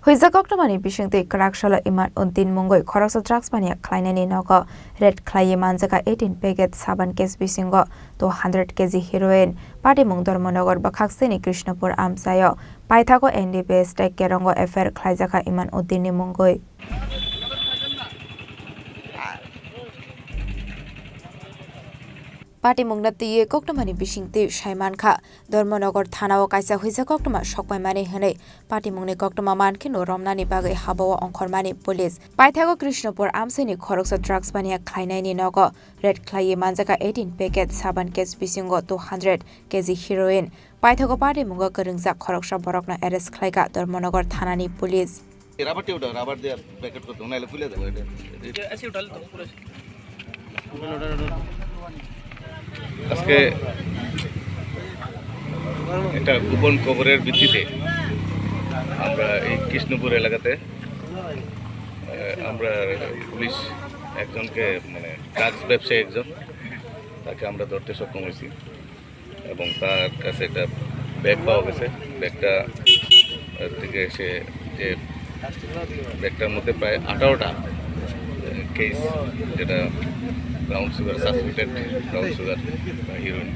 Huizakok mani bishingti Kraksalo iman untin mungoi Khoroksa drugs Baniya Khlainai Nogo red Khlaiwi manjaka 18 packet saban case bisingo to 100 kg heroin party mungdor monogor bakhakseni Krishnapur amsayo paithako NDPS tek kerongo affair Khlaijaka iman untin mungoi Party Mungnati Koktamani Bishingti Mankha Dormonogor Thanao Kaisa Huizakokma Shokmani Hene Party Mungni Koktama Mankino Romnani Bagai Habawa on Kormani Police Paithago Krishnapur Amseni Khoroksa drugs Baniya Khlainai Nogo red Khlaiwi manjaka 18 packet saban case bisingo 200 kg heroin Paithago Party Munga Karingza Khoroksa Borokna arrest Khlaiga Dormonogor Thanani Police rubber there packet ko dona le khule debo eta ऐसे उठा ले तो पूरा আজকে এটা গোপন খবরের ভিত্তিতে আমরা এই কৃষ্ণপুর এলাকাতে আমরা পুলিশ একজনকে মানে ড্রাগস ব্যবসায়ী একজন তাকে আমরা ধরতে সক্ষম হয়েছি এবং তার কাছে একটা ব্যাগ পাওয়া গেছে ব্যাগটা থেকে সে যে ব্যাগটার মধ্যে প্রায় 18টা কেস যেটা brown sugar suspected brown sugar heroine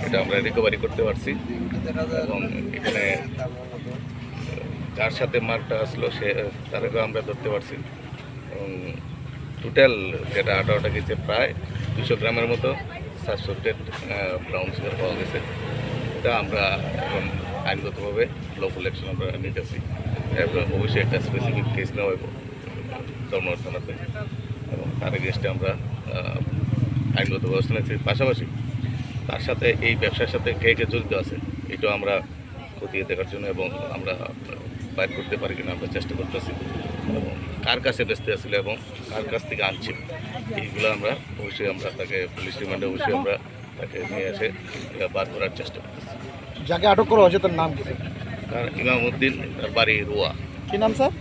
এটা আমরা রিকভারি করতে পারছি এবং এখানে যার সাথে মার্কটা আসলো সে তারকেও আমরা ধরতে পারছি এবং টোটাল যেটা 18টা কেসে প্রায় 200 গ্রামের মতো সাসপেক্টেড ব্রাউন সুগার পাওয়া গেছে এটা আমরা এখন আইনগতভাবে লফুল অ্যাকশন আমরা নিতেছি এবং অবশ্যই একটা স্পেসিফিক কেস নেওয়া হইব ধর্মনগর থানাতে এবং তার এগেইনস্টে আমরা আইনগত ব্যবস্থা নিচ্ছি পাশাপাশি তার সাথে এই ব্যবসার সাথে কে কে জড়িত আছে এটাও আমরা খতিয়ে দেখার জন্য এবং আমরা বাইর করতে পারি কিনা আমরা চেষ্টা করতেছি এবং কার কাছে বেচতে আসছিল এবং কার কাছ থেকে আনছি এইগুলো আমরা অবশ্যই আমরা তাকে পুলিশ রিমান্ডে অবশ্যই আমরা তাকে নিয়ে এসে বার করার চেষ্টা করতেছি যাকে আটক করা হয়েছে তার নাম কি তার ইমামউদ্দিন তার বাড়ি রোয়া কি নাম sir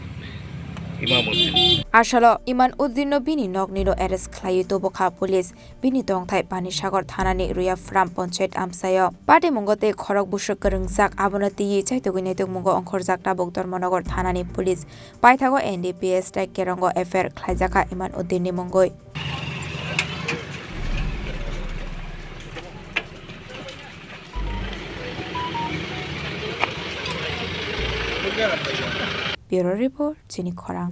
Ashalo Iman Uddin no bini nogniro arrest Khlaiwi tobokha police bini tongthai pani sagar thanani ruya fram panchayat amsayo party mungote khorok bushuk karingsak abonati chaitogini tok mungo onkhorjak tabok dormonogor thanani police paithago NDPS tek kerongo affair Khlaijaka Iman Uddin ni mungoi Bureau Report Chini Khorang